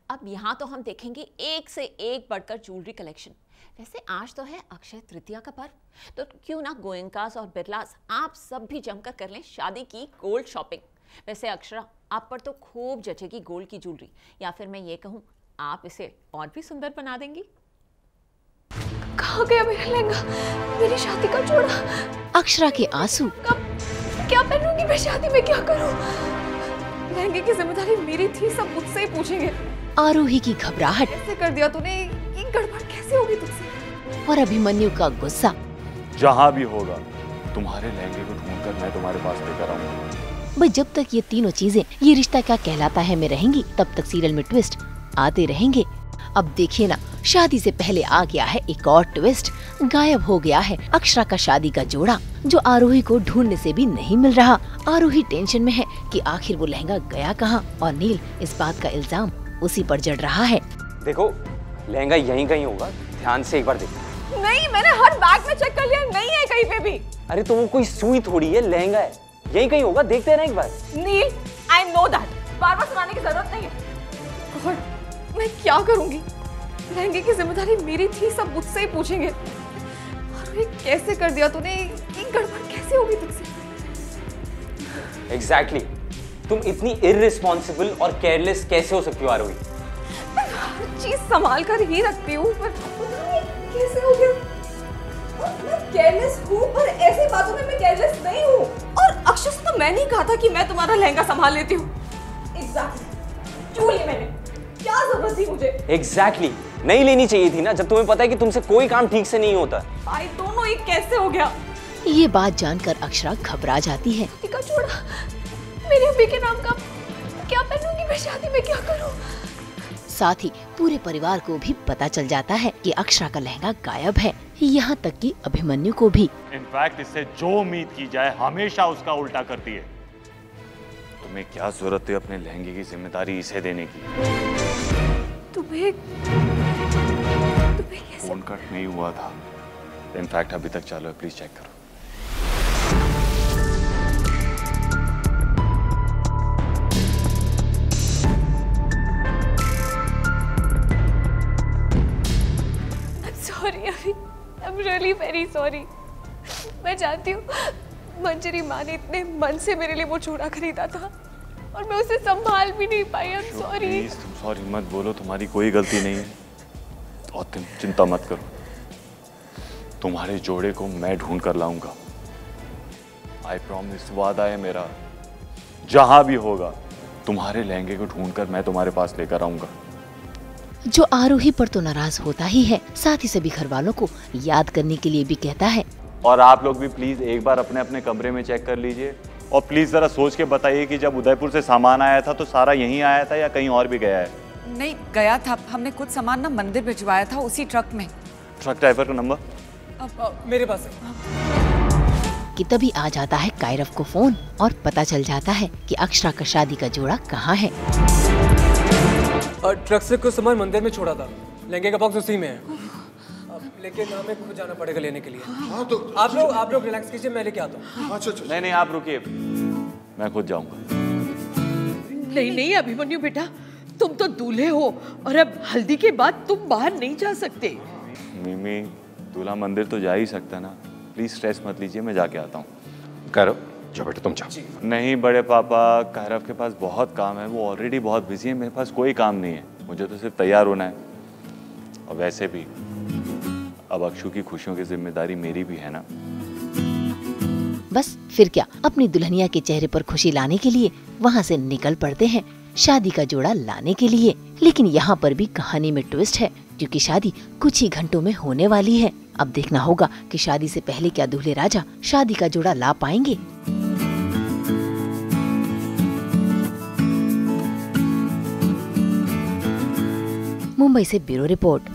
अब यहाँ तो हम देखेंगे एक से एक बढ़कर ज्वेलरी कलेक्शन। वैसे आज तो है अक्षय तृतीया का पर्व, तो क्यों ना गोयंकास और बिरलास आप सब भी जमकर कर लें शादी की गोल्ड शॉपिंग। वैसे अक्षरा, आप पर तो खूब जचेगी गोल्ड की ज्वेलरी, या फिर मैं ये कहूँ आप इसे और भी सुंदर बना देंगी। कहाँ गया मेरा लहंगा, मेरी शादी का जोड़ा? अक्षरा के आंसू। क्या पहनूंगी मैं शादी में, क्या करूं? लहंगे की जिम्मेदारी मेरी थी, सब मुझसे ही पूछेंगे। आरोही की घबराहट। कैसे कर दिया तूने, ये गड़बड़ कैसे होगी तुझसे? और अभिमन्यु का गुस्सा। जहाँ भी होगा तुम्हारे लहंगे को ढूंढकर मैं तुम्हारे पास लेकर आऊंगा। भाई जब तक ये तीनों चीजें ये रिश्ता क्या कहलाता है में रहेंगी, तब तक सीरियल में ट्विस्ट आते रहेंगे। अब देखिए ना, शादी से पहले आ गया है एक और ट्विस्ट। गायब हो गया है अक्षरा का शादी का जोड़ा, जो आरोही को ढूंढने से भी नहीं मिल रहा। आरोही टेंशन में है कि आखिर वो लहंगा गया कहाँ, और नील इस बात का इल्जाम उसी पर जड़ रहा है। देखो, लहंगा यहीं कहीं होगा, ध्यान से एक बार देखो। नहीं, मैंने हर बैग में चेक कर लिया, नहीं है कहीं पे भी। अरे तो वो कोई सुई थोड़ी है, लहंगा है, यहीं कहीं होगा, देखते हैं ना एक बार। नील, आई नो दैट, बार बार सुनाने की जरूरत नहीं है। गॉड, मैं क्या करूंगी? लहंगे की जिम्मेदारी मेरी थी, सब मुझसे ही पूछेंगे। और ये कैसे कर दिया तूने, ये गड़बड़ कैसे होगी तुझसे? एग्जैक्टली, तुम इतनी इररिस्पॉन्सिबल और केयरलेस कैसे हो सकती हो आरोही? मैं हर चीज संभाल कर ही रखती हूँ, पर कैसे हो गया? मैं केयरलेस हूँ, पर ऐसी बातों में मैं केयरलेस नहीं हूँ। और अक्षय से तो मैंने ही कहा था कि मैं तुम्हारा लहंगा संभाल लेती हूँ। एग्जैक्टली, क्यों ली मैंने? क्या जरूरत थी मुझे? एग्जैक्टली, नहीं लेनी चाहिए थी ना, जब तुम्हें पता है कि तुमसे कोई काम ठीक से नहीं होता। आई डोंट नो ये कैसे हो गया। ये बात जानकर अक्षरा घबरा जाती है। का जोड़ा मेरे अम्मी के नाम का, क्या पहनूंगी मैं शादी में, क्या करूं? साथ ही पूरे परिवार को भी पता चल जाता है कि अक्षरा का लहंगा गायब है, यहाँ तक कि अभिमन्यु को भी। इनफैक्ट इससे जो उम्मीद की जाए हमेशा उसका उल्टा करती है। तुम्हें क्या जरूरत है अपने लहंगे की जिम्मेदारी इसे देने की? तुम्हें कैसे? फोन कट नहीं हुआ था, इनफैक्ट अभी तक चालू है, प्लीज चेक करो। सॉरी अभी, I am really very sorry. मैं जानती हूँ मंजरी माँ ने इतने मन से मेरे लिए वो चूड़ा खरीदा था, और मैं उसे संभाल भी नहीं पाई। I am sorry. प्लीज तुम सॉरी मत बोलो, तुम्हारी कोई गलती नहीं है। और तुम चिंता मत करो, तुम्हारे जोड़े को मैं ढूंढ कर लाऊंगा। आई प्रॉमिस, वादा है मेरा। जहां भी होगा तुम्हारे लहंगे को ढूंढकर मैं तुम्हारे पास लेकर आऊंगा। जो आरोही पर तो नाराज होता ही है, साथ ही सभी घर वालों को याद करने के लिए भी कहता है। और आप लोग भी प्लीज एक बार अपने अपने कमरे में चेक कर लीजिए, और प्लीज जरा सोच के बताइए कि जब उदयपुर से सामान आया था तो सारा यहीं आया था या कहीं और भी गया है? नहीं गया था, हमने कुछ सामान ना मंदिर भिजवाया था उसी ट्रक में। ट्रक ड्राइवर का नंबर मेरे पास है। कि तभी आ जाता है कायरव को फोन, और पता चल जाता है कि अक्षरा का शादी का जोड़ा कहाँ है। ट्रक से कुछ सामान मंदिर में छोड़ा था, लहंगे का बॉक्स उसी में है। लेकिन हमें खुद जाना पड़ेगा लेने के लिए। हाँ तो आप लोग रिलैक्स कीजिए, मैं लेके आता हूँ। अच्छा। नहीं आप रुकिए, मैं खुद जाऊंगा। नहीं अभिमन्यु बेटा, तुम तो दूल्हे हो, और अब हल्दी के बाद तुम बाहर नहीं जा सकते। मिमी, दूल्हा मंदिर तो जा ही सकता ना, प्लीज स्ट्रेस मत लीजिए, मैं जाके आता हूँ। कैरव, जाओ बेटा तुम जाओ। नहीं बड़े पापा, कैरव के पास बहुत काम है, वो ऑलरेडी बहुत बिजी है, मेरे पास कोई काम नहीं है, मुझे तो सिर्फ तैयार होना है। और वैसे भी अब अक्षु की खुशियों की जिम्मेदारी मेरी भी है ना। बस फिर क्या, अपनी दुल्हनिया के चेहरे पर खुशी लाने के लिए वहाँ से निकल पड़ते हैं शादी का जोड़ा लाने के लिए। लेकिन यहाँ पर भी कहानी में ट्विस्ट है, क्योंकि शादी कुछ ही घंटों में होने वाली है। अब देखना होगा कि शादी से पहले क्या दूल्हे राजा शादी का जोड़ा ला पाएंगे। मुंबई से ब्यूरो रिपोर्ट।